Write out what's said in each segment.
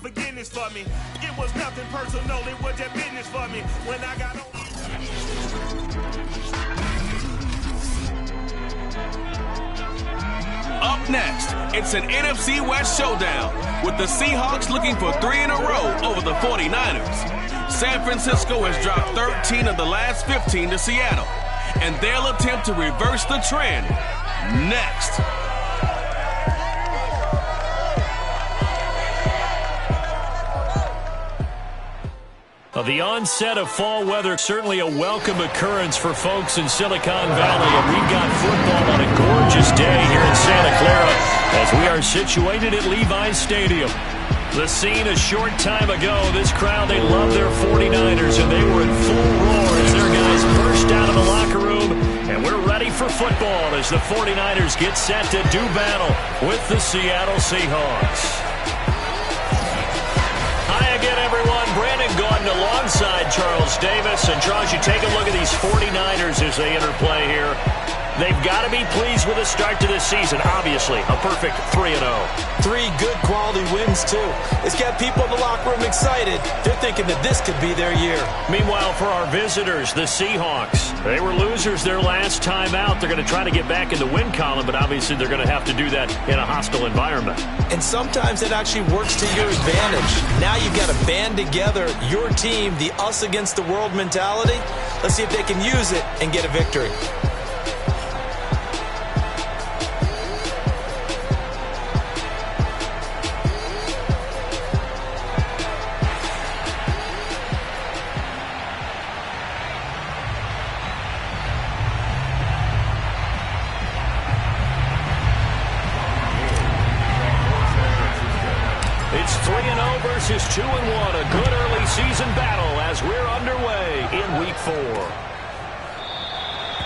forgiveness for me. It was nothing personal, it was just business for me. When I got on. Up next, it's an NFC West showdown with the Seahawks looking for 3 in a row over the 49ers. San Francisco has dropped 13 of the last 15 to Seattle, and they'll attempt to reverse the trend next. The onset of fall weather, certainly a welcome occurrence for folks in Silicon Valley. And we've got football on a gorgeous day here in Santa Clara as we are situated at Levi's Stadium. The scene a short time ago, this crowd, they love their 49ers, and they were in full roar as their guys burst out of the locker room. And we're ready for football as the 49ers get set to do battle with the Seattle Seahawks. Hi again, everyone. Brandon Gaudin alongside Charles Davis. And Charles, you take a look at these 49ers as they interplay here. They've got to be pleased with the start to this season. Obviously, a perfect 3-0. 3 good quality wins, too. It's got people in the locker room excited. They're thinking that this could be their year. Meanwhile, for our visitors, the Seahawks, they were losers their last time out. They're going to try to get back in the win column, but obviously they're going to have to do that in a hostile environment. And sometimes it actually works to your advantage. Now you've got to band together your team, the us against the world mentality. Let's see if they can use it and get a victory. It's 3-0 versus 2-1. A good early season battle as we're underway in Week 4.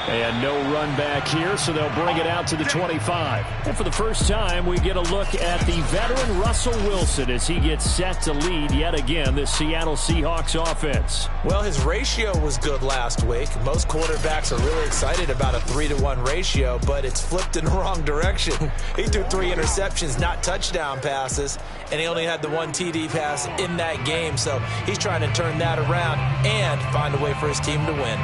And no run back here, so they'll bring it out to the 25. And for the first time, we get a look at the veteran Russell Wilson as he gets set to lead yet again this Seattle Seahawks offense. Well, his ratio was good last week. Most quarterbacks are really excited about a 3-to-1 ratio, but it's flipped in the wrong direction. He threw 3 interceptions, not touchdown passes, and he only had the 1 TD pass in that game. So he's trying to turn that around and find a way for his team to win.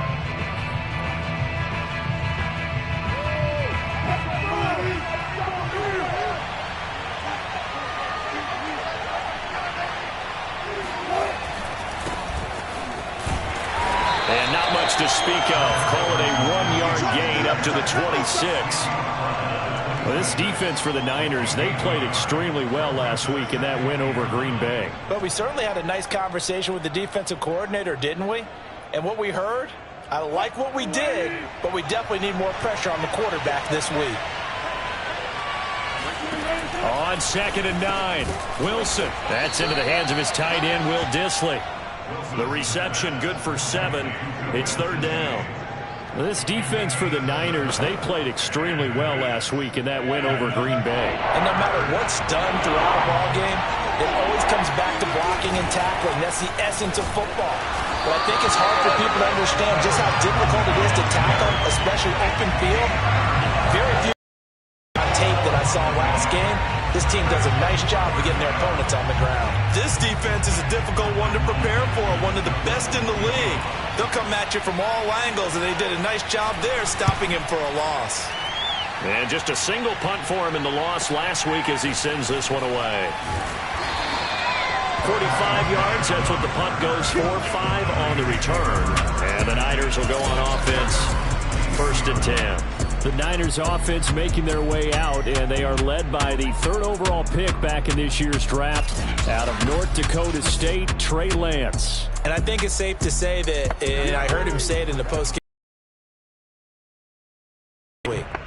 And not much to speak of. Call it a 1-yard gain up to the 26. Well, this defense for the Niners, they played extremely well last week in that win over Green Bay. But we certainly had a nice conversation with the defensive coordinator, didn't we? And what we heard, I like what we did, but we definitely need more pressure on the quarterback this week. On 2nd and 9, Wilson. That's into the hands of his tight end, Will Dissly. The reception good for 7. It's 3rd down. This defense for the Niners, they played extremely well last week in that win over Green Bay. And no matter what's done throughout a ball game, it always comes back to blocking and tackling. That's the essence of football. But I think it's hard for people to understand just how difficult it is to tackle, especially open field. Very few on tape that I saw last game. This team does a nice job of getting their opponents on the ground. This defense is a difficult one to prepare for, one of the best in the league. They'll come at you from all angles, and they did a nice job there stopping him for a loss. And just a single punt for him in the loss last week as he sends this one away. 45 yards, that's what the punt goes for. 5 on the return. And the Niners will go on offense. 1st and 10. The Niners offense making their way out, and they are led by the 3rd overall pick back in this year's draft out of North Dakota State, Trey Lance. And I think it's safe to say that, and I heard him say it in the postgame,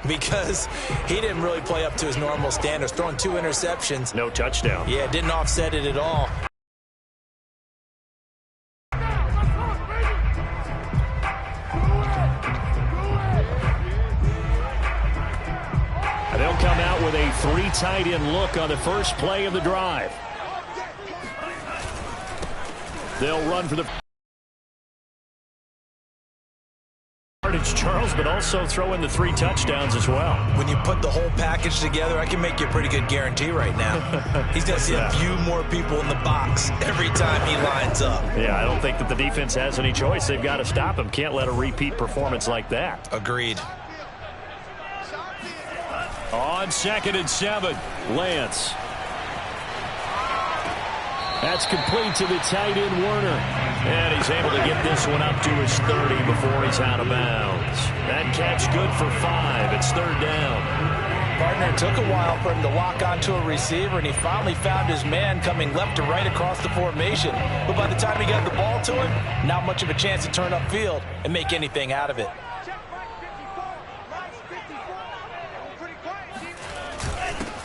because he didn't really play up to his normal standards, throwing 2 interceptions. No touchdown. Yeah, didn't offset it at all. They'll come out with a 3 tight end look on the first play of the drive. They'll run for the yards, Charles, but also throw in the 3 touchdowns as well. When you put the whole package together, I can make you a pretty good guarantee right now. He's going to see a few more people in the box every time he lines up. Yeah, I don't think that the defense has any choice. They've got to stop him. Can't let a repeat performance like that. Agreed. On 2nd and 7, Lance. That's complete to the tight end, Werner. And he's able to get this one up to his 30 before he's out of bounds. That catch good for 5. It's 3rd down. Partner, it took a while for him to lock onto a receiver, and he finally found his man coming left to right across the formation. But by the time he got the ball to him, not much of a chance to turn upfield and make anything out of it.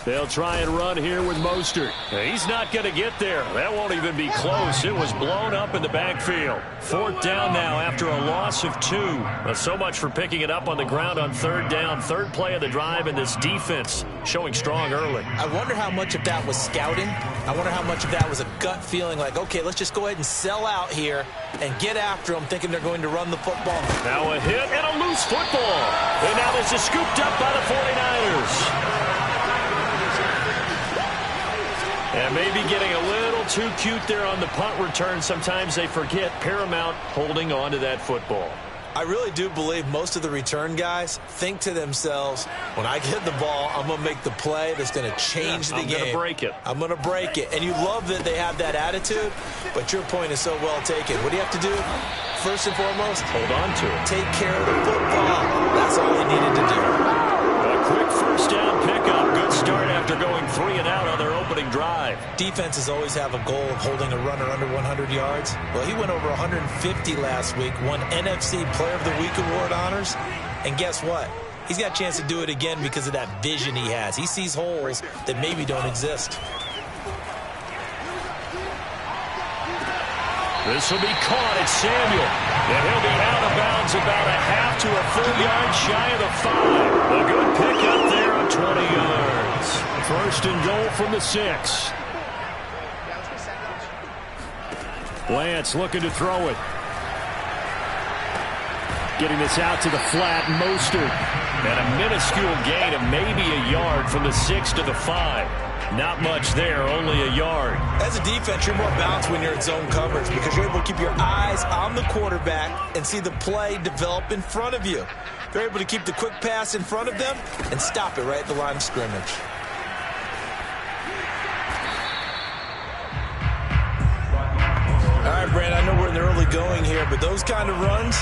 They'll try and run here with Mostert. He's not going to get there. That won't even be close. It was blown up in the backfield. 4th down now after a loss of 2. So much for picking it up on the ground on 3rd down. 3rd play of the drive, and this defense showing strong early. I wonder how much of that was scouting. I wonder how much of that was a gut feeling like, okay, let's just go ahead and sell out here and get after them, thinking they're going to run the football. Now a hit and a loose football. And now this is scooped up by the 49ers. And maybe getting a little too cute there on the punt return. Sometimes they forget Paramount holding on to that football. I really do believe most of the return guys think to themselves, when I get the ball, I'm going to make the play that's going to change the game. I'm going to break it. I'm going to break it. And you love that they have that attitude, but your point is so well taken. What do you have to do? First and foremost, hold on to it. Take care of the football. That's all they needed to do. A quick 1st down pickup. Good start after going 3 and out on their opening drive. Defenses always have a goal of holding a runner under 100 yards. Well, he went over 150 last week, won NFC Player of the Week award honors. And guess what? He's got a chance to do it again because of that vision he has. He sees holes that maybe don't exist. This will be caught. It's Samuel. And he'll be out of bounds about a half to a full yard shy of the 5. A good pickup there on 20 yards. 1st and goal from the 6. Lance looking to throw it. Getting this out to the flat. Mostert. And a minuscule gain of maybe a yard from the 6 to the 5. Not much there, only a yard. As a defense, you're more balanced when you're in zone coverage because you're able to keep your eyes on the quarterback and see the play develop in front of you. They're able to keep the quick pass in front of them and stop it right at the line of scrimmage. All right, Brand, I know we're in the early going here, but those kind of runs,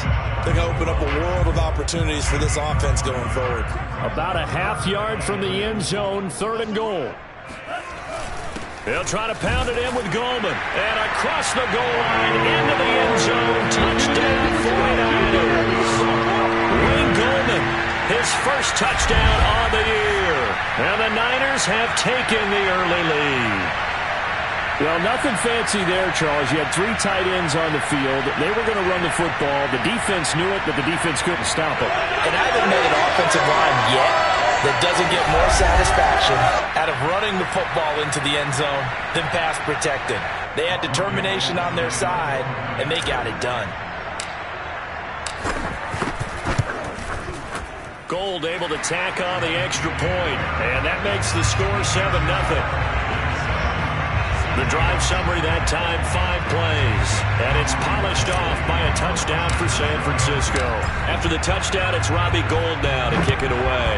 they're going to open up a world of opportunities for this offense going forward. About a half yard from the end zone, 3rd and goal. They'll try to pound it in with Goldman. And across the goal line, into the end zone, touchdown 49ers. Wayne Goldman, his first touchdown on the year. And the Niners have taken the early lead. Well, nothing fancy there, Charles. You had 3 tight ends on the field. They were going to run the football. The defense knew it, but the defense couldn't stop it. And I haven't met an offensive line yet that doesn't get more satisfaction out of running the football into the end zone than pass protecting. They had determination on their side, and they got it done. Gold able to tack on the extra point, and that makes the score 7-0. The drive summary that time, 5 plays. And it's polished off by a touchdown for San Francisco. After the touchdown, it's Robbie Gould now to kick it away.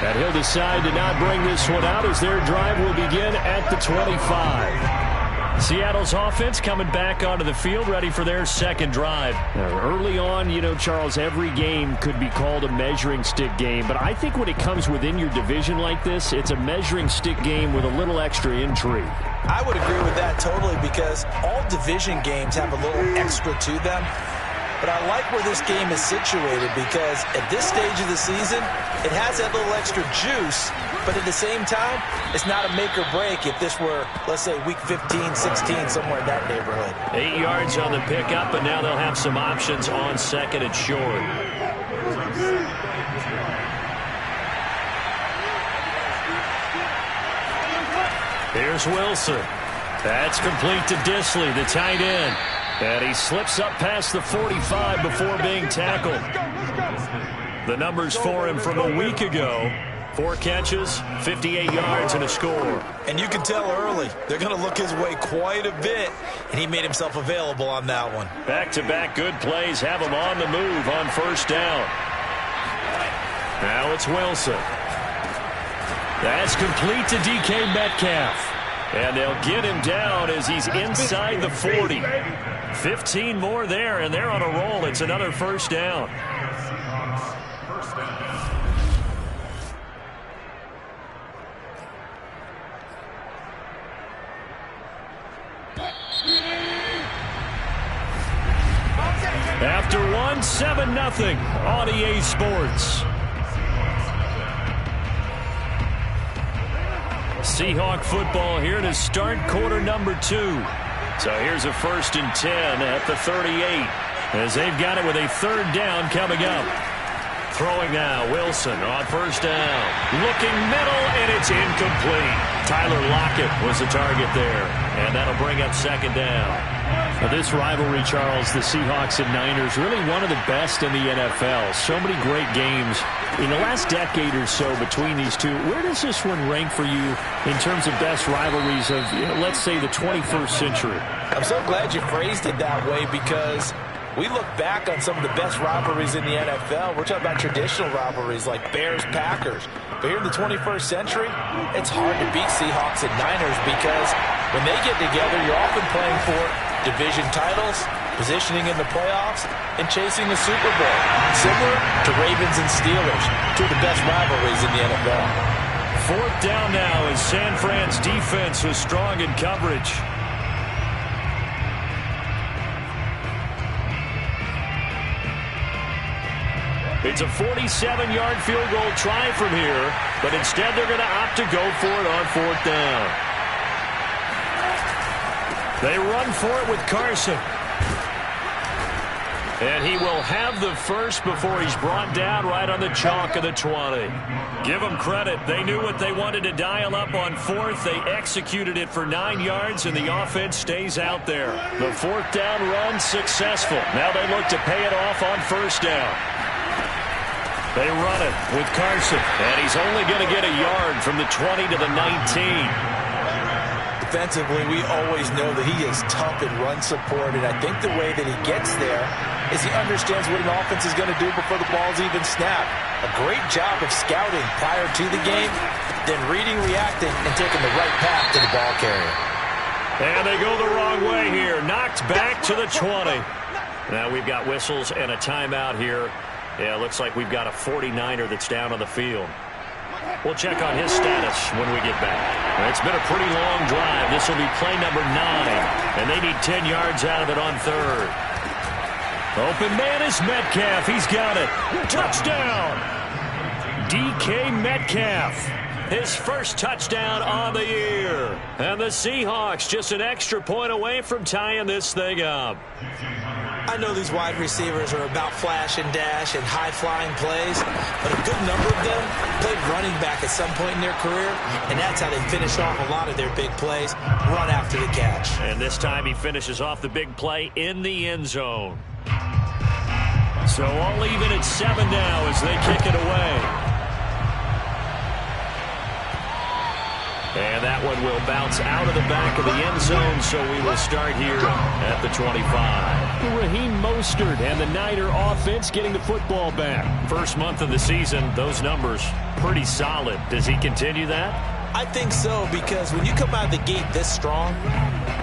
And he'll decide to not bring this one out as their drive will begin at the 25. Seattle's offense coming back onto the field, ready for their 2nd drive. Now, early on, you know, Charles, every game could be called a measuring stick game. But I think when it comes within your division like this, it's a measuring stick game with a little extra intrigue. I would agree with that totally because all division games have a little extra to them. But I like where this game is situated because at this stage of the season, it has that little extra juice. But at the same time, it's not a make or break if this were, let's say, week 15, 16, somewhere in that neighborhood. 8 yards on the pickup, and now they'll have some options on 2nd and short. Here's Wilson. That's complete to Dissly, the tight end. And he slips up past the 45 before being tackled. The numbers for him from a week ago: 4 catches, 58 yards, and a score. And you can tell early they're going to look his way quite a bit, and he made himself available on that one. Back-to-back good plays have him on the move on first down. Now it's Wilson. That's complete to DK Metcalf. And they'll get him down as he's inside the 40. 15 more there, and they're on a roll. It's another first down. After 7-0 on EA Sports. Seahawk football here to start quarter number 2. So here's a 1st and 10 at the 38 as they've got it with a 3rd down coming up. Throwing now, Wilson on first down. Looking middle, and it's incomplete. Tyler Lockett was the target there, and that'll bring up 2nd down. Now this rivalry, Charles, the Seahawks and Niners, really one of the best in the NFL. So many great games in the last decade or so between these two. Where does this one rank for you in terms of best rivalries of, let's say, the 21st century? I'm so glad you phrased it that way, because we look back on some of the best rivalries in the NFL. We're talking about traditional rivalries like Bears-Packers. But here in the 21st century, it's hard to beat Seahawks and Niners, because when they get together, you're often playing for division titles, positioning in the playoffs, and chasing the Super Bowl. Similar to Ravens and Steelers, two of the best rivalries in the NFL. 4th down now as San Fran's defense was strong in coverage. It's a 47-yard field goal try from here, but instead they're going to opt to go for it on 4th down. They run for it with Carson. And he will have the first before he's brought down right on the chalk of the 20. Give them credit. They knew what they wanted to dial up on 4th. They executed it for 9 yards, and the offense stays out there. The 4th down run successful. Now they look to pay it off on 1st down. They run it with Carson, and he's only going to get a yard from the 20 to the 19. Defensively, we always know that he is tough in run support, and I think the way that he gets there is he understands what an offense is going to do before the ball's even snapped. A great job of scouting prior to the game, then reading, reacting, and taking the right path to the ball carrier. And they go the wrong way here. Knocked back to the 20. Now we've got whistles and a timeout here. Yeah, it looks like we've got a 49er that's down on the field. We'll check on his status when we get back. It's been a pretty long drive. This will be play number 9, and they need 10 yards out of it on 3rd. Open man is Metcalf. He's got it. Touchdown! DK Metcalf. His first touchdown on the year. And the Seahawks just an extra point away from tying this thing up. I know these wide receivers are about flash and dash and high-flying plays, but a good number of them played running back at some point in their career, and that's how they finish off a lot of their big plays, run after the catch. And this time he finishes off the big play in the end zone. So all even at 7 now as they kick it away. And that one will bounce out of the back of the end zone, so we will start here at the 25. Raheem Mostert and the Niner offense getting the football back. First month of the season, those numbers pretty solid. Does he continue that? I think so, because when you come out of the gate this strong,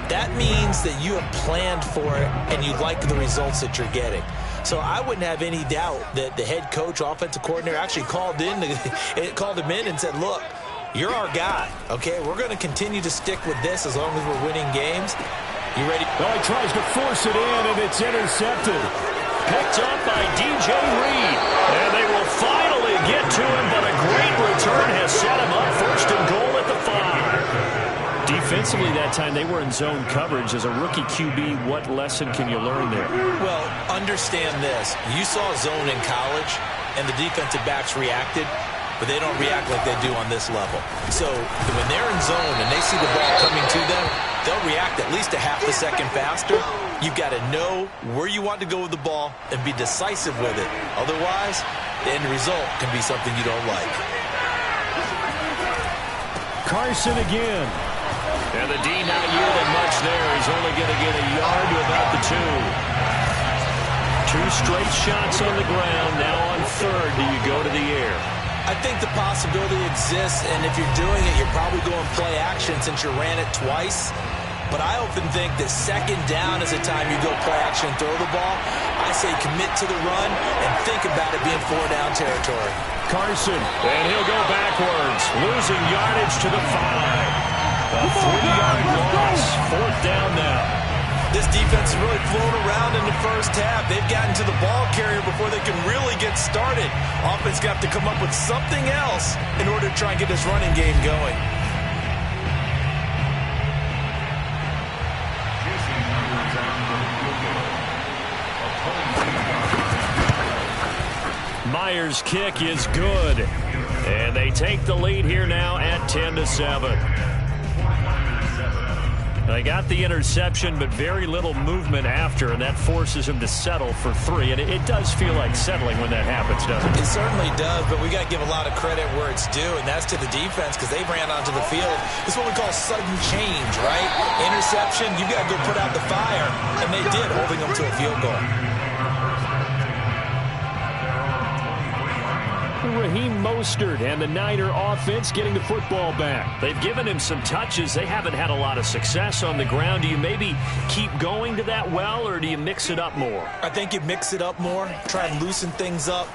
that means that you have planned for it and you like the results that you're getting. So I wouldn't have any doubt that the head coach, offensive coordinator, actually called him in and said, look, you're our guy, okay? We're going to continue to stick with this as long as we're winning games. You ready? Oh, he tries to force it in, and it's intercepted. Picked up by DJ Reed. And they will finally get to him, but a great return has set him up. 1st and goal at the 5. Defensively that time, they were in zone coverage. As a rookie QB, what lesson can you learn there? Well, understand this. You saw zone in college, and the defensive backs reacted. but they don't react like they do on this level. So when they're in zone and they see the ball coming to them, they'll react at least a half a second faster. You've got to know where you want to go with the ball and be decisive with it. Otherwise, the end result can be something you don't like. Carson again. And the D not yielding much there. He's only going to get a yard to about the 2. 2 straight shots on the ground. Now on third, do you go to the air? I think the possibility exists, and if you're doing it, you're probably going play action since you ran it twice. But I often think that second down is the time you go play action and throw the ball. I say commit to the run and think about it being 4-down territory. Carson, and he'll go backwards, losing yardage to the 5. A 3-yard loss, 4th down now. This defense is really flown around in the first half. They've gotten to the ball carrier before they can really get started. Offense got to come up with something else in order to try and get this running game going. Myers' kick is good. And they take the lead here now at 10-7. They got the interception, but very little movement after, and that forces him to settle for 3. And it does feel like settling when that happens, doesn't it? It certainly does, but we got to give a lot of credit where it's due, and that's to the defense because they ran onto the field. It's what we call sudden change, right? Interception, you got to go put out the fire, and they did, holding them to a field goal. Raheem Mostert and the Niner offense getting the football back. They've given him some touches. They haven't had a lot of success on the ground. Do you maybe keep going to that well, or do you mix it up more? I think you mix it up more, try and loosen things up.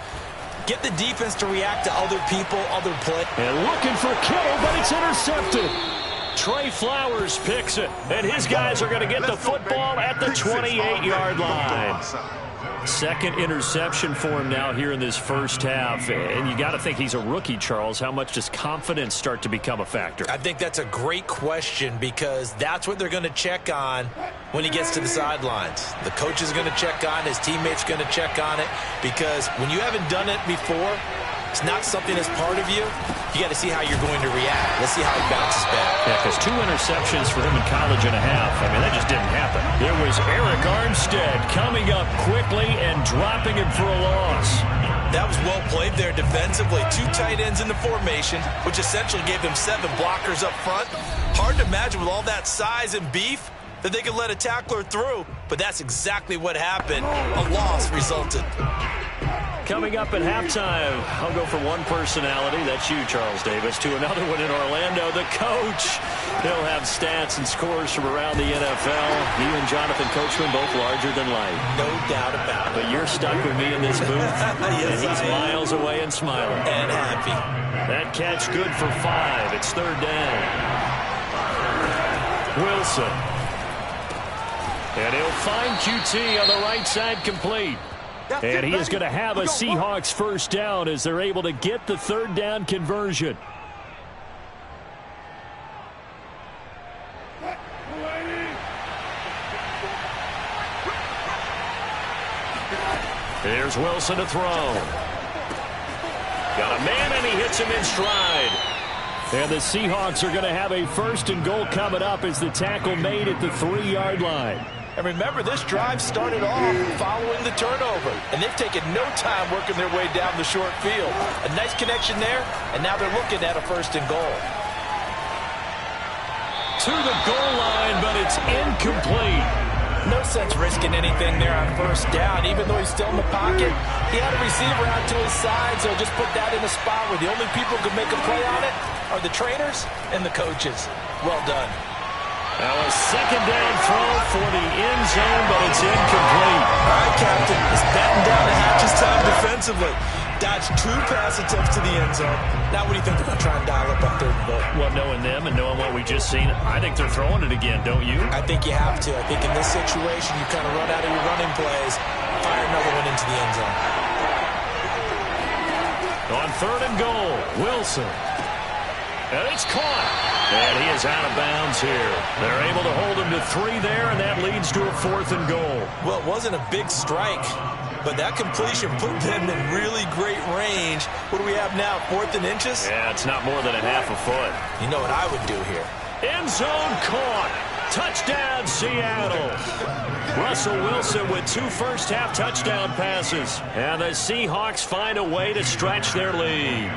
Get the defense to react to other people, other play. And looking for Kittle, but it's intercepted. Trey Flowers picks it, and his guys are going to get the football at the 28-yard line. Second interception for him now here in this first half. And you got to think he's a rookie, Charles. How much does confidence start to become a factor? I think that's a great question because that's what they're going to check on when he gets to the sidelines. The coach is going to check on, his teammates going to check on it, because when you haven't done it before, it's not something that's part of you. You got to see how you're going to react. Let's see how he bounces back. Yeah, because 2 interceptions for him in college and a half. I mean, that just didn't happen. There was Eric Armstead coming up quickly and dropping him for a loss. That was well played there defensively. 2 tight ends in the formation, which essentially gave them 7 blockers up front. Hard to imagine with all that size and beef that they could let a tackler through, but that's exactly what happened. A loss resulted. Coming up at halftime, I'll go from one personality, that's you, Charles Davis, to another one in Orlando, the coach. He'll have stats and scores from around the NFL. You and Jonathan Coachman both larger than life. No doubt about it. But you're stuck with me in this booth, yes, and he's miles away and smiling. And happy. That catch good for 5. It's 3rd down. Wilson. And he'll find QT on the right side complete. And he is going to have a Seahawks first down as they're able to get the 3rd down conversion. Here's Wilson to throw. Got a man, and he hits him in stride. And the Seahawks are going to have a 1st and goal coming up as the tackle made at the 3-yard line. And remember, this drive started off following the turnover. And they've taken no time working their way down the short field. A nice connection there, and now they're looking at a 1st and goal. To the goal line, but it's incomplete. No sense risking anything there on 1st down. Even though he's still in the pocket, he had a receiver out to his side, so just put that in a spot where the only people who can make a play on it are the trainers and the coaches. Well done. Now a 2nd down throw for the end zone, but it's incomplete. All right, Captain. It's batten down the hatches time defensively. Dodged 2 pass attempts to the end zone. Now what do you think they're going to try and dial up on 3rd and goal? Well, knowing them and knowing what we just seen, I think they're throwing it again, don't you? I think you have to. I think in this situation, you kind of run out of your running plays, fire another one into the end zone. On 3rd and goal, Wilson. And it's caught. And he is out of bounds here. They're able to hold him to 3 there, and that leads to a 4th and goal. Well, it wasn't a big strike, but that completion put them in really great range. What do we have now, 4th and inches? Yeah, it's not more than a half a foot. You know what I would do here? End zone caught. Touchdown, Seattle. Russell Wilson with 2 first-half touchdown passes. And the Seahawks find a way to stretch their lead.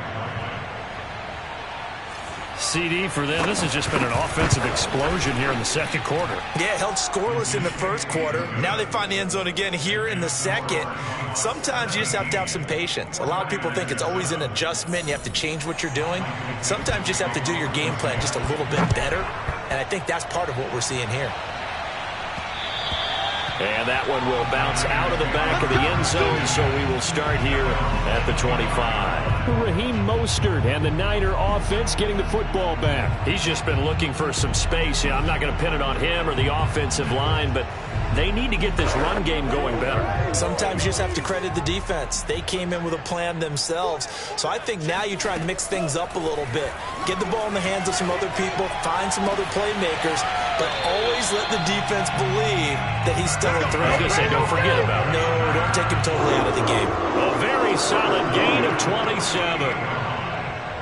CD for them. This has just been an offensive explosion here in the second quarter. Yeah, held scoreless in the first quarter. Now they find the end zone again here in the second. Sometimes you just have to have some patience. A lot of people think it's always an adjustment. You have to change what you're doing. Sometimes you just have to do your game plan just a little bit better. And I think that's part of what we're seeing here. And that one will bounce out of the back of the end zone, so we will start here at the 25. Raheem Mostert and the Niner offense getting the football back. He's just been looking for some space. Yeah, I'm not going to pin it on him or the offensive line, but they need to get this run game going better. Sometimes you just have to credit the defense. They came in with a plan themselves. So I think now you try and mix things up a little bit. Get the ball in the hands of some other people, find some other playmakers, but always let the defense believe that he's still a threat. I was going to say, don't forget about it. No, don't take him totally out of the game. A very solid gain of 27.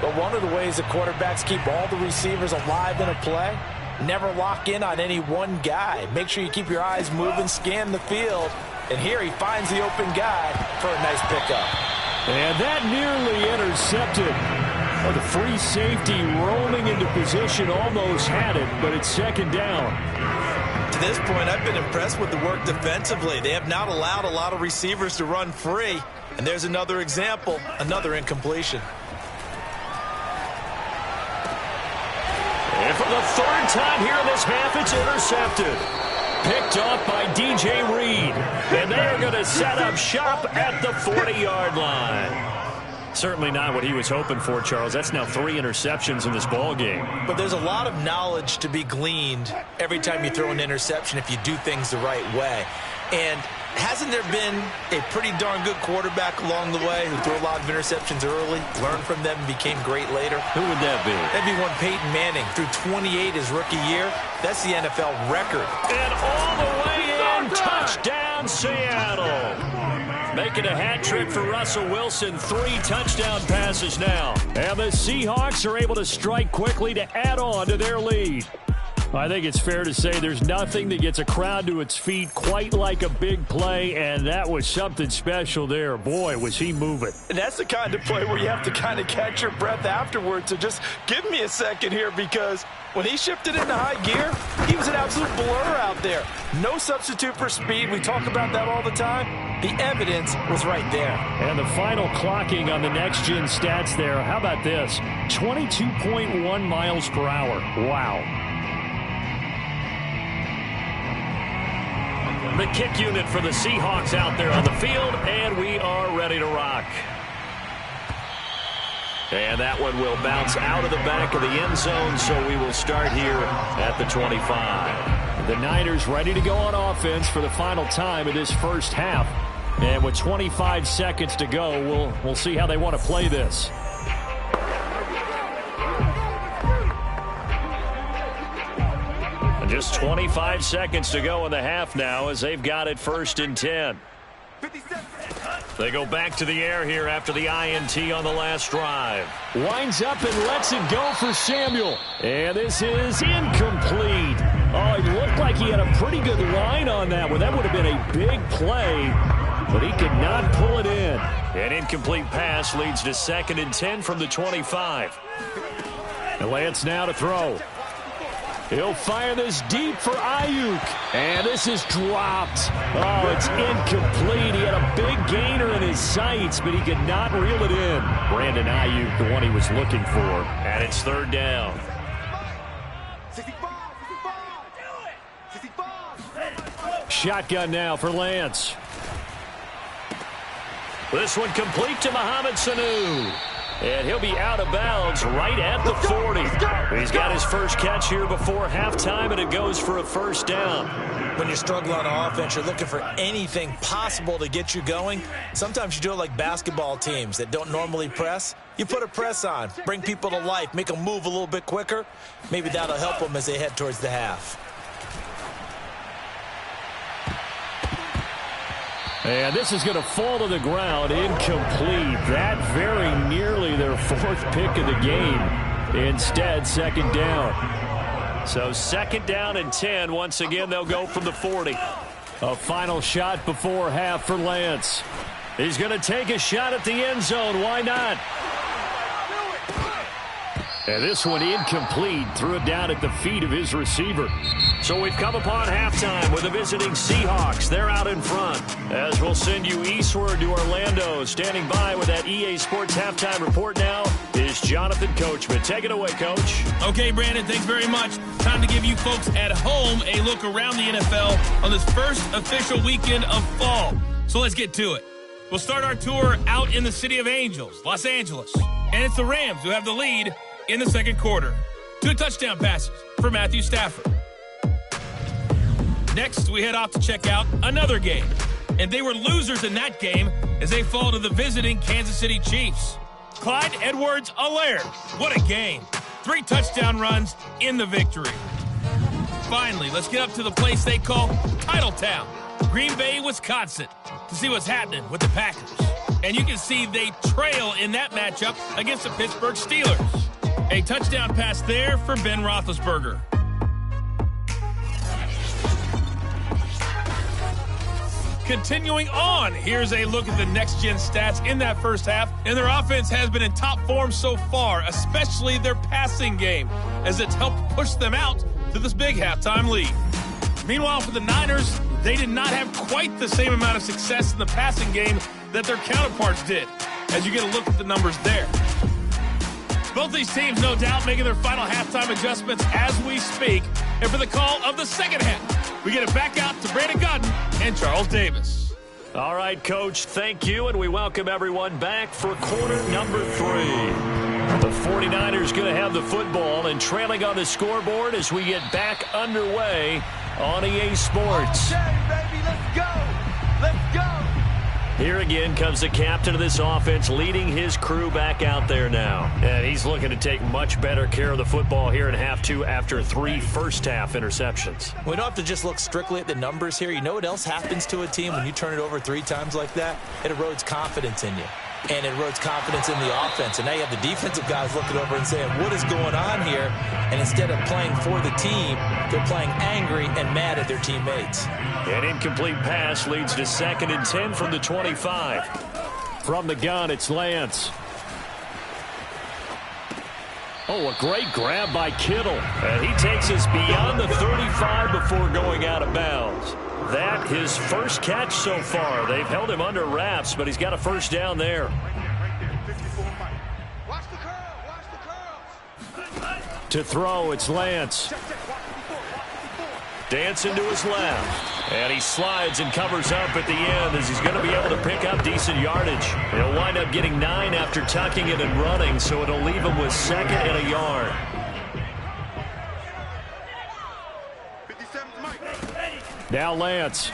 But one of the ways the quarterbacks keep all the receivers alive in a play, never lock in on any one guy. Make sure you keep your eyes moving, scan the field. And here he finds the open guy for a nice pickup. And that nearly intercepted. Oh, the free safety roaming into position almost had it, but it's second down. To this point, I've been impressed with the work defensively. They have not allowed a lot of receivers to run free. And there's another example, another incompletion. And for the 3rd time here in this half, it's intercepted. Picked off by DJ Reed. And they are going to set up shop at the 40-yard line. Certainly not what he was hoping for, Charles. That's now 3 interceptions in this ball game. But there's a lot of knowledge to be gleaned every time you throw an interception if you do things the right way. And hasn't there been a pretty darn good quarterback along the way who threw a lot of interceptions early, learned from them, and became great later? Who would that be? That'd be one Peyton Manning. Threw 28 his rookie year. That's the NFL record. And all the way in, touchdown Seattle. Making a hat trick for Russell Wilson. 3 touchdown passes now. And the Seahawks are able to strike quickly to add on to their lead. I think it's fair to say there's nothing that gets a crowd to its feet quite like a big play, and that was something special there. Boy, was he moving. And that's the kind of play where you have to kind of catch your breath afterwards. So just give me a second here, because when he shifted into high gear, he was an absolute blur out there. No substitute for speed. We talk about that all the time. The evidence was right there. And the final clocking on the next-gen stats there. How about this? 22.1 miles per hour. Wow. The kick unit for the Seahawks out there on the field, and we are ready to rock. And that one will bounce out of the back of the end zone, so we will start here at the 25. The Niners ready to go on offense for the final time of this first half. And with 25 seconds to go, we'll see how they want to play this. Just 25 seconds to go in the half now as they've got it 1st and 10. They go back to the air here after the INT on the last drive. Winds up and lets it go for Samuel. And this is incomplete. Oh, it looked like he had a pretty good line on that one. That would have been a big play, but he could not pull it in. An incomplete pass leads to 2nd and 10 from the 25. And Lance now to throw. He'll fire this deep for Ayuk. And this is dropped. Oh, it's incomplete. He had a big gainer in his sights, but he could not reel it in. Brandon Ayuk, the one he was looking for. And it's 3rd down. Shotgun now for Lance. This one complete to Mohamed Sanu. And he'll be out of bounds right at the 40. He's got his first catch here before halftime, and it goes for a 1st down. When you're struggling on offense, you're looking for anything possible to get you going. Sometimes you do it like basketball teams that don't normally press. You put a press on, bring people to life, make them move a little bit quicker. Maybe that'll help them as they head towards the half. And this is going to fall to the ground, incomplete. That very nearly their 4th pick of the game. Instead, 2nd down. So 2nd down and 10. Once again, they'll go from the 40. A final shot before half for Lance. He's going to take a shot at the end zone. Why not? And this one incomplete. Threw it down at the feet of his receiver. So we've come upon halftime with the visiting Seahawks. They're out in front. As we'll send you eastward to Orlando. Standing by with that EA Sports halftime report now is Jonathan Coachman. Take it away, Coach. Okay, Brandon, thanks very much. Time to give you folks at home a look around the NFL on this first official weekend of fall. So let's get to it. We'll start our tour out in the City of Angels, Los Angeles. And it's the Rams who have the lead in the 2nd quarter. 2 touchdown passes for Matthew Stafford. Next, we head off to check out another game. And they were losers in that game as they fall to the visiting Kansas City Chiefs. Clyde Edwards-Helaire. What a game. 3 touchdown runs in the victory. Finally, let's get up to the place they call Titletown, Green Bay, Wisconsin, to see what's happening with the Packers. And you can see they trail in that matchup against the Pittsburgh Steelers. A touchdown pass there for Ben Roethlisberger. Continuing on, here's a look at the next-gen stats in that first half. And their offense has been in top form so far, especially their passing game, as it's helped push them out to this big halftime lead. Meanwhile, for the Niners, they did not have quite the same amount of success in the passing game that their counterparts did, as you get a look at the numbers there. Both these teams, no doubt, making their final halftime adjustments as we speak. And for the call of the second half, we get it back out to Brandon Gaudin and Charles Davis. All right, Coach, thank you, and we welcome everyone back for quarter number 3. The 49ers going to have the football and trailing on the scoreboard as we get back underway on EA Sports. Okay, baby, let's go. Let's go. Here again comes the captain of this offense leading his crew back out there now. And he's looking to take much better care of the football here in half 2 after 3 first-half interceptions. We don't have to just look strictly at the numbers here. You know what else happens to a team when you turn it over 3 times like that? It erodes confidence in you. And it erodes confidence in the offense. And now you have the defensive guys looking over and saying, what is going on here? And instead of playing for the team, they're playing angry and mad at their teammates. An incomplete pass leads to 2nd and 10 from the 25. From the gun, it's Lance. Oh, a great grab by Kittle. And he takes us beyond the 35 before going out of bounds. That his first catch so far. They've held him under wraps, but he's got a first down there. To throw, it's Lance. Dancing to his left. And he slides and covers up at the end as he's going to be able to pick up decent yardage. He'll wind up getting 9 after tucking it and running, so it'll leave him with 2nd and a yard. Now Lance.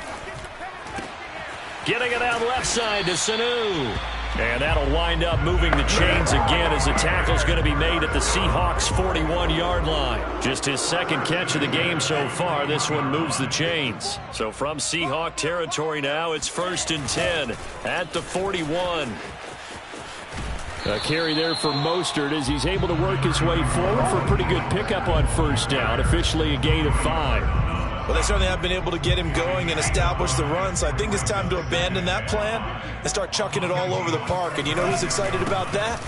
Getting it out left side to Sanu. And that'll wind up moving the chains again as the tackle's going to be made at the Seahawks' 41-yard line. Just his 2nd catch of the game so far. This one moves the chains. So from Seahawk territory now, it's 1st and 10 at the 41. A carry there for Mostert as he's able to work his way forward for a pretty good pickup on first down. Officially a gain of 5. Well, they certainly have been able to get him going and establish the run, so I think it's time to abandon that plan and start chucking it all over the park. And you know who's excited about that?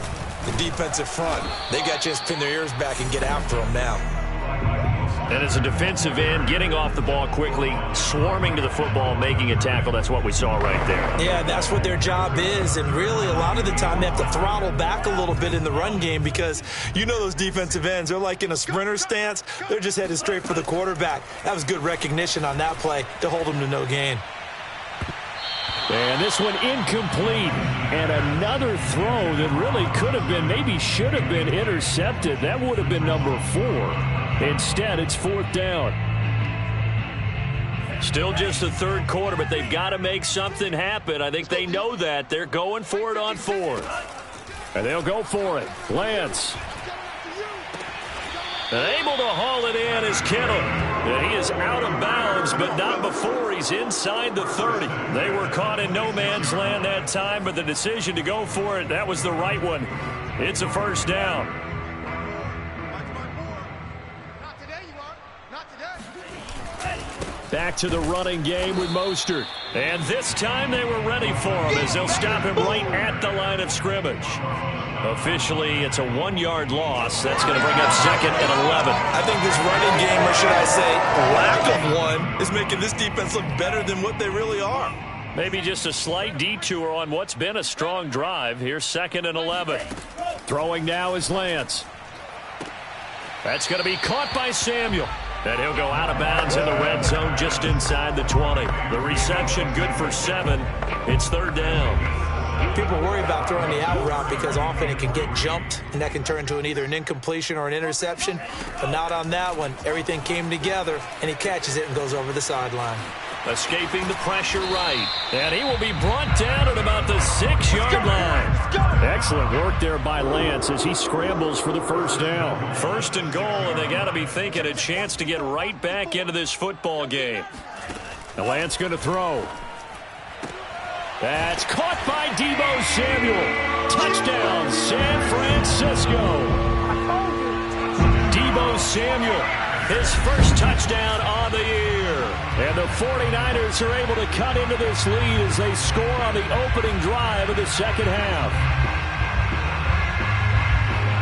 The defensive front. They got to just pin their ears back and get after him now. And as a defensive end, getting off the ball quickly, swarming to the football, making a tackle, that's what we saw right there. Yeah, that's what their job is, and really a lot of the time they have to throttle back a little bit in the run game because you know those defensive ends, they're like in a sprinter stance. They're just headed straight for the quarterback. That was good recognition on that play to hold them to no gain. And this one incomplete. And another throw that really could have been, maybe should have been intercepted. That would have been number 4. Instead, it's 4th down. Still just the 3rd quarter, but they've got to make something happen. I think they know that. They're going for it on 4th. And they'll go for it. Lance. Able to haul it in is Kittle. And he is out of bounds, but not before he's inside the 30. They were caught in no man's land that time, but the decision to go for it, that was the right one. It's a first down. Back to the running game with Mostert. And this time they were ready for him as they'll stop him right at the line of scrimmage. Officially, it's a 1-yard loss. That's going to bring up 2nd and 11. I think this running game, or should I say lack of one, is making this defense look better than what they really are. Maybe just a slight detour on what's been a strong drive. Here's 2nd and 11. Throwing now is Lance. That's going to be caught by Samuel. And he'll go out of bounds in the red zone just inside the 20. The reception good for 7. It's 3rd down. People worry about throwing the out route because often it can get jumped, and that can turn into either an incompletion or an interception. But not on that one. Everything came together, and he catches it and goes over the sideline. Escaping the pressure right. And he will be brought down at about the 6-yard line. Excellent work there by Lance as he scrambles for the first down. 1st and goal, and they got to be thinking a chance to get right back into this football game. And Lance going to throw. That's caught by Deebo Samuel. Touchdown, San Francisco. Deebo Samuel, his first touchdown on the year. And the 49ers are able to cut into this lead as they score on the opening drive of the second half.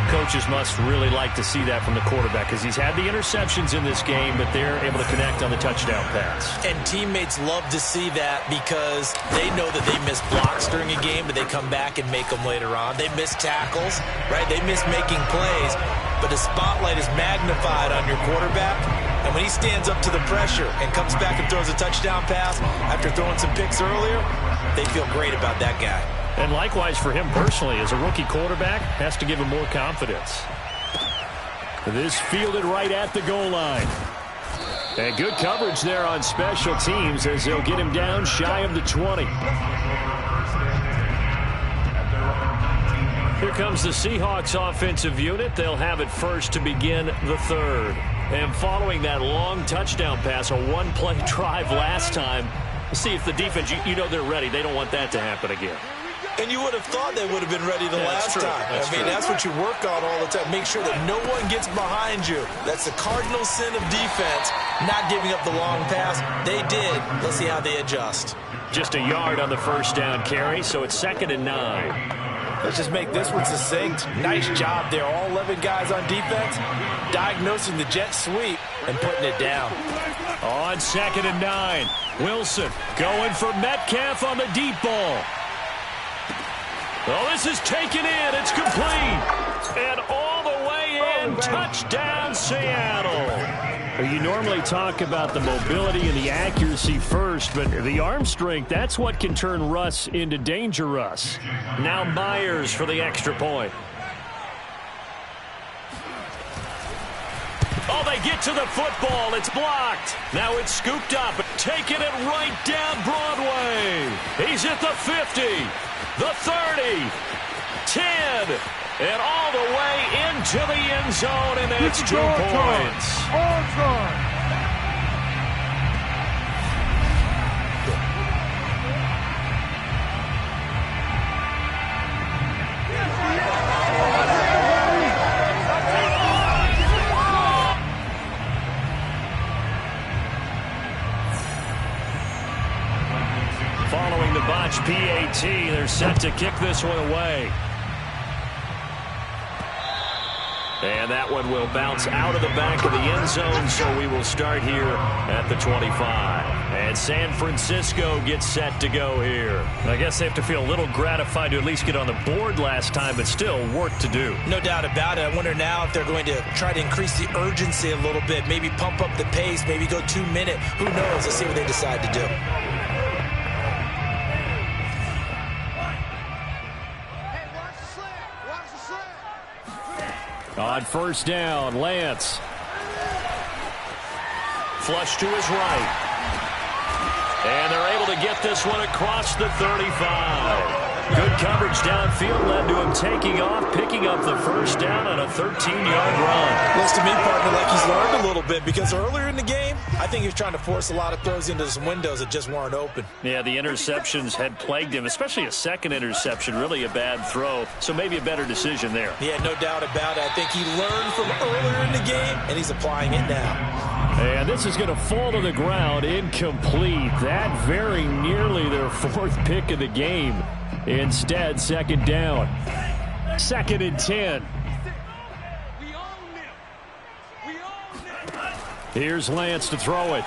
Coaches must really like to see that from the quarterback because he's had the interceptions in this game, but they're able to connect on the touchdown pass. And teammates love to see that because they know that they miss blocks during a game, but they come back and make them later on. They miss tackles, right? They miss making plays, but the spotlight is magnified on your quarterback. And when he stands up to the pressure and comes back and throws a touchdown pass after throwing some picks earlier, they feel great about that guy. And likewise for him personally, as a rookie quarterback, has to give him more confidence. This fielded right at the goal line. And good coverage there on special teams as they'll get him down shy of the 20. Here comes the Seahawks offensive unit. They'll have it first to begin the 3rd. And following that long touchdown pass, a one-play drive last time, see if the defense, you know they're ready. They don't want that to happen again. And you would have thought they would have been ready the last time. That's what you work on all the time. Make sure that no one gets behind you. That's the cardinal sin of defense, not giving up the long pass. They did. Let's see how they adjust. Just a yard on the first down carry, so it's 2nd and 9. Let's just make this one succinct. Nice job there. All 11 guys on defense diagnosing the jet sweep and putting it down. On 2nd and 9, Wilson going for Metcalf on the deep ball. Well, this is taken in. It's complete. And all the way in. Touchdown, Seattle. You normally talk about the mobility and the accuracy first, but the arm strength, that's what can turn Russ into danger Russ. Now Myers for the extra point. Oh, they get to the football. It's blocked. Now it's scooped up. Taking it right down Broadway. He's at the 50, the 30, 10, and all the way into the end zone, and that's 2 points. All time. Following the botch PAT, they're set to kick this one away. And that one will bounce out of the back of the end zone, so we will start here at the 25. And San Francisco gets set to go here. I guess they have to feel a little gratified to at least get on the board last time, but still work to do. No doubt about it. I wonder now if they're going to try to increase the urgency a little bit, maybe pump up the pace, maybe go 2-minute. Who knows? Let's see what they decide to do. On first down, Lance. Flush to his right. And they're able to get this one across the 35. Good coverage downfield led to him taking off, picking up the first down on a 13-yard run. Looks to me, partner, like he's learned a little bit because earlier in the game, I think he was trying to force a lot of throws into some windows that just weren't open. Yeah, the interceptions had plagued him, especially a second interception, really a bad throw. So maybe a better decision there. Yeah, no doubt about it. I think he learned from earlier in the game, and he's applying it now. And this is going to fall to the ground, incomplete. That very nearly their fourth pick of the game. Instead, second down. 2nd and 10. Here's Lance to throw it.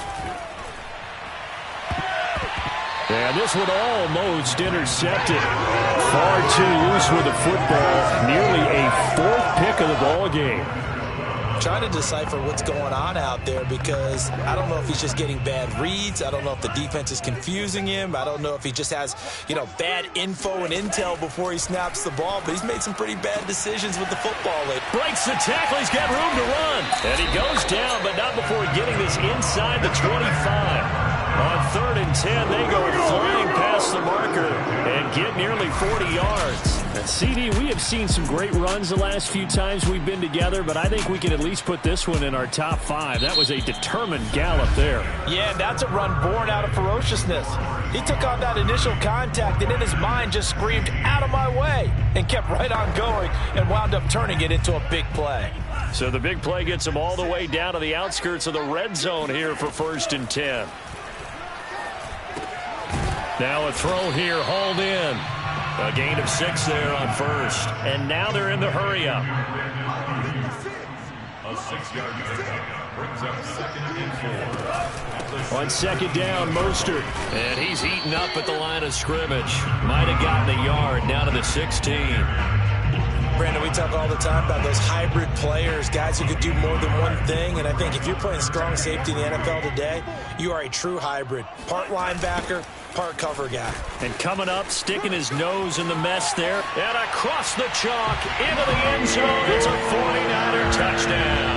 And this one almost intercepted. Far too loose with the football. Nearly a 4th pick of the ball game. Trying to decipher what's going on out there because I don't know if he's just getting bad reads. I don't know if the defense is confusing him. I don't know if he just has, bad info and intel before he snaps the ball. But he's made some pretty bad decisions with the football lately. Breaks the tackle. He's got room to run. And he goes down, but not before getting this inside the 25. On 3rd and 10, they go flying past the marker and get nearly 40 yards. And CD, we have seen some great runs the last few times we've been together, but I think we can at least put this one in our top 5. That was a determined gallop there. Yeah, that's a run born out of ferociousness. He took on that initial contact and in his mind just screamed, "Out of my way," and kept right on going and wound up turning it into a big play. So the big play gets him all the way down to the outskirts of the red zone here for 1st and 10. Now a throw here, hauled in. A gain of 6 there on 1st. And now they're in the hurry-up. A 6-yard pickup brings up 2nd and 4. On 2nd down, Mostert. And he's eaten up at the line of scrimmage. Might have gotten a yard down to the 16. Brandon, we talk all the time about those hybrid players, guys who could do more than one thing. And I think if you're playing strong safety in the NFL today, you are a true hybrid. Part linebacker, part cover guy. And coming up, sticking his nose in the mess there. And across the chalk, into the end zone. It's a 49er touchdown.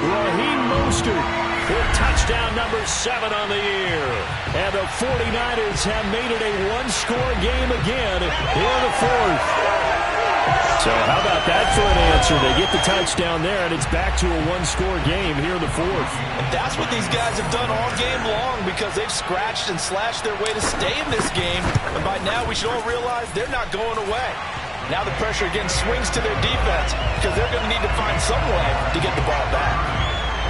Raheem Mostert with touchdown number 7 on the year. And the 49ers have made it a one-score game again here in the 4th. So how about that for an answer? They get the touchdown there, and it's back to a one-score game here in the 4th. And that's what these guys have done all game long because they've scratched and slashed their way to stay in this game. And by now, we should all realize they're not going away. Now the pressure again swings to their defense because they're going to need to find some way to get the ball back.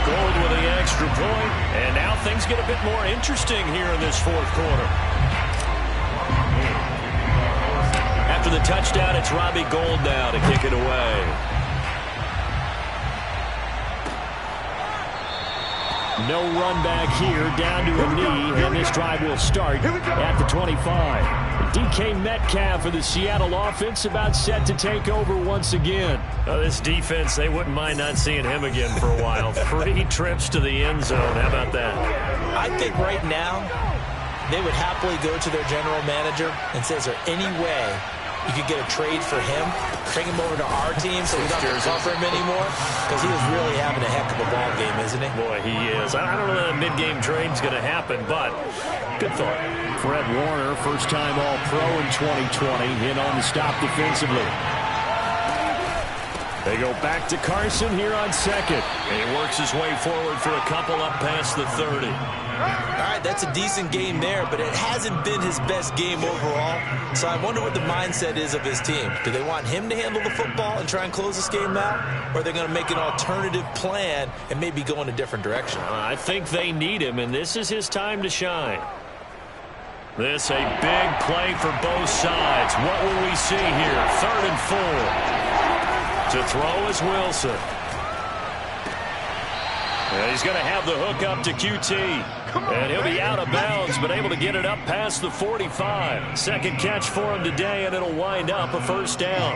Gold with the extra point, and now things get a bit more interesting here in this 4th quarter. After the touchdown, it's Robbie Gould now to kick it away. No run back here, down to a knee, and this drive will start at the 25. DK Metcalf for the Seattle offense about set to take over once again. This defense, they wouldn't mind not seeing him again for a while. 3 trips to the end zone. How about that? I think right now they would happily go to their general manager and say, is there any way you could get a trade for him, bring him over to our team so we don't have to cover him anymore? Because he is really having a heck of a ball game, isn't he? Boy, he is. I don't know that a mid-game trade's going to happen, but good thought. Fred Warner, first-time All-Pro in 2020, in on the stop defensively. They go back to Carson here on 2nd. And he works his way forward for a couple up past the 30. All right, that's a decent game there, but it hasn't been his best game overall. So I wonder what the mindset is of his team. Do they want him to handle the football and try and close this game out? Or are they going to make an alternative plan and maybe go in a different direction? I think they need him, and this is his time to shine. This a big play for both sides. What will we see here? 3rd and 4. To throw is Wilson. And he's going to have the hook up to QT. And he'll be out of bounds, but able to get it up past the 45. 2nd catch for him today, and it'll wind up a 1st down.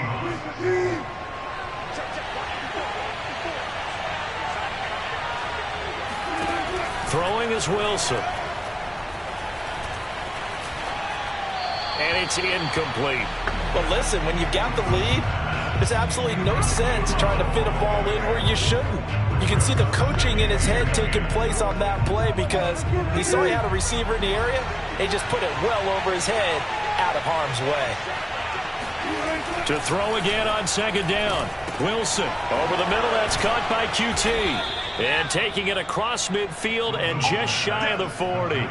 Throwing is Wilson. And it's incomplete. But listen, when you've got the lead, there's absolutely no sense trying to fit a ball in where you shouldn't. You can see the coaching in his head taking place on that play because he saw he had a receiver in the area. He just put it well over his head out of harm's way. To throw again on second down. Wilson over the middle. That's caught by QT. And taking it across midfield and just shy of the 40.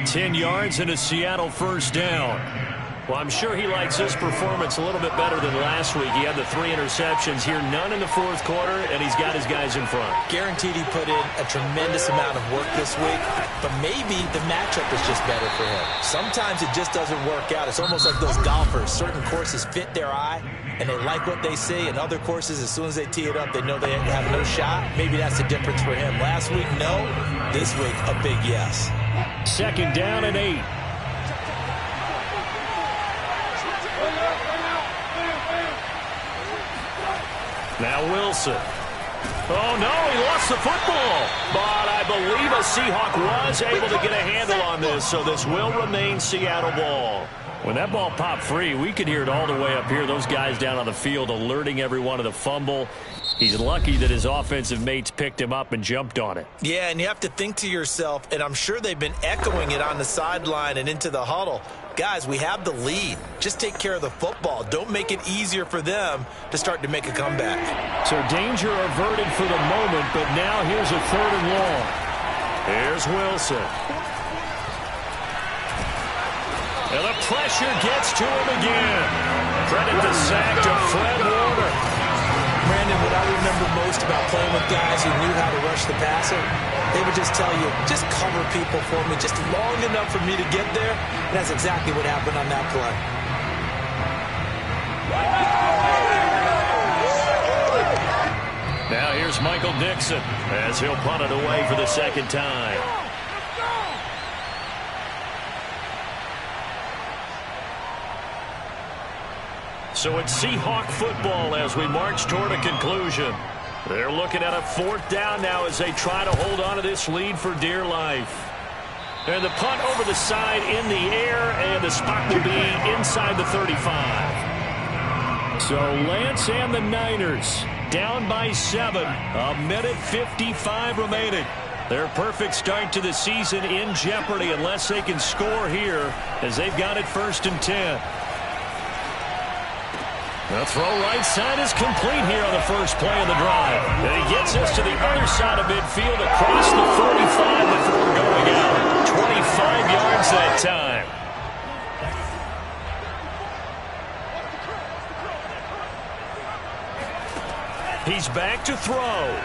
10 yards and a Seattle first down. Well, I'm sure he likes his performance a little bit better than last week. He had the 3 interceptions here, none in the fourth quarter, and he's got his guys in front. Guaranteed he put in a tremendous amount of work this week, but maybe the matchup is just better for him. Sometimes it just doesn't work out. It's almost like those golfers. Certain courses fit their eye, and they like what they see, and other courses, as soon as they tee it up, they know they have no shot. Maybe that's the difference for him. Last week, no. This week, a big yes. Second down and 8. Now Wilson. Oh, no, he lost the football. But I believe a Seahawk was able to get a handle on this, so this will remain Seattle ball. When that ball popped free, we could hear it all the way up here. Those guys down on the field alerting everyone of the fumble. He's lucky that his offensive mates picked him up and jumped on it. Yeah, and you have to think to yourself, and I'm sure they've been echoing it on the sideline and into the huddle. Guys, we have the lead. Just take care of the football. Don't make it easier for them to start to make a comeback. So danger averted for the moment, but now here's a 3rd and long. Here's Wilson. And the pressure gets to him again. Credit the sack to Fred Warner. Brandon, what I remember most about playing with guys who knew how to rush the passer, they would just tell you, just cover people for me just long enough for me to get there. And that's exactly what happened on that play. Now here's Michael Dixon as he'll punt it away for the second time. So it's Seahawk football as we march toward a conclusion. They're looking at a 4th down now as they try to hold on to this lead for dear life. And the punt over the side in the air, and the spot will be inside the 35. So Lance and the Niners down by 7. 1:55 remaining. Their perfect start to the season in jeopardy unless they can score here as they've got it 1st and 10. The throw right side is complete here on the first play of the drive. And he gets us to the other side of midfield across the 45 before going out. 25 yards that time. He's back to throw.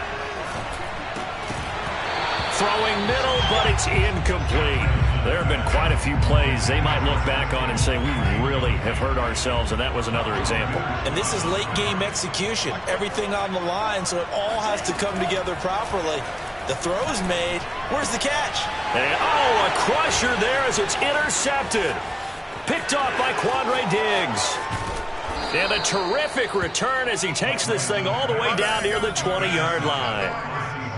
Throwing middle, but it's incomplete. There have been quite a few plays they might look back on and say, we really have hurt ourselves, and that was another example. And this is late-game execution. Everything on the line, so it all has to come together properly. The throw's made. Where's the catch? And, a crusher there as it's intercepted. Picked off by Quandre Diggs. And a terrific return as he takes this thing all the way down near the 20-yard line.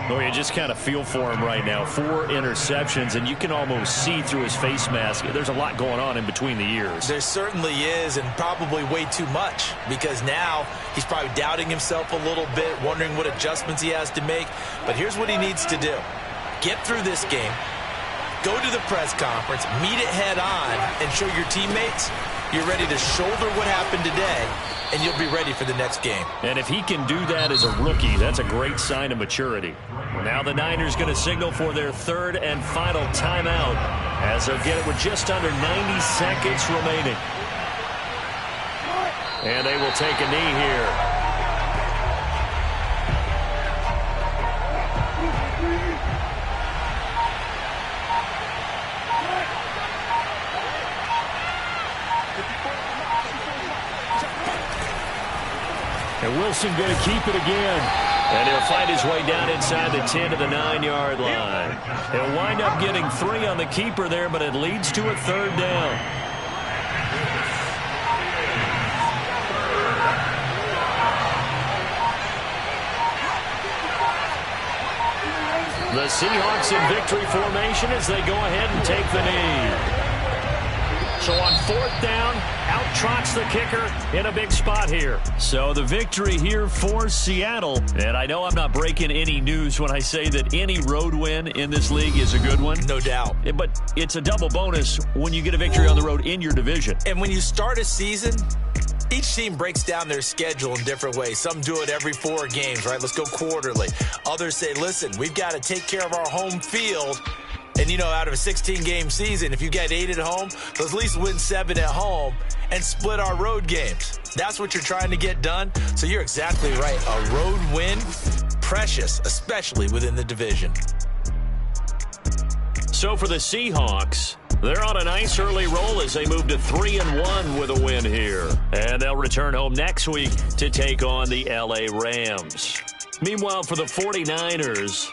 Well, you just kind of feel for him right now. 4 interceptions, and you can almost see through his face mask. There's a lot going on in between the ears. There certainly is, and probably way too much, because now he's probably doubting himself a little bit, wondering what adjustments he has to make. But here's what he needs to do. Get through this game, go to the press conference, meet it head on, and show your teammates you're ready to shoulder what happened today, and you'll be ready for the next game. And if he can do that as a rookie, that's a great sign of maturity. Now the Niners going to signal for their 3rd and final timeout as they'll get it with just under 90 seconds remaining. And they will take a knee here. And Wilson going to keep it again. And he'll find his way down inside the 10 to the 9-yard line. He'll wind up getting 3 on the keeper there, but it leads to a 3rd down. The Seahawks in victory formation as they go ahead and take the knee. So on 4th down, out trots the kicker in a big spot here. So the victory here for Seattle. And I know I'm not breaking any news when I say that any road win in this league is a good one. No doubt. But it's a double bonus when you get a victory on the road in your division. And when you start a season, each team breaks down their schedule in different ways. Some do it every 4 games, right? Let's go quarterly. Others say, listen, we've got to take care of our home field. And, out of a 16-game season, if you get 8 at home, let's at least win 7 at home and split our road games. That's what you're trying to get done. So you're exactly right. A road win, precious, especially within the division. So for the Seahawks, they're on a nice early roll as they move to 3-1 with a win here. And they'll return home next week to take on the LA Rams. Meanwhile, for the 49ers,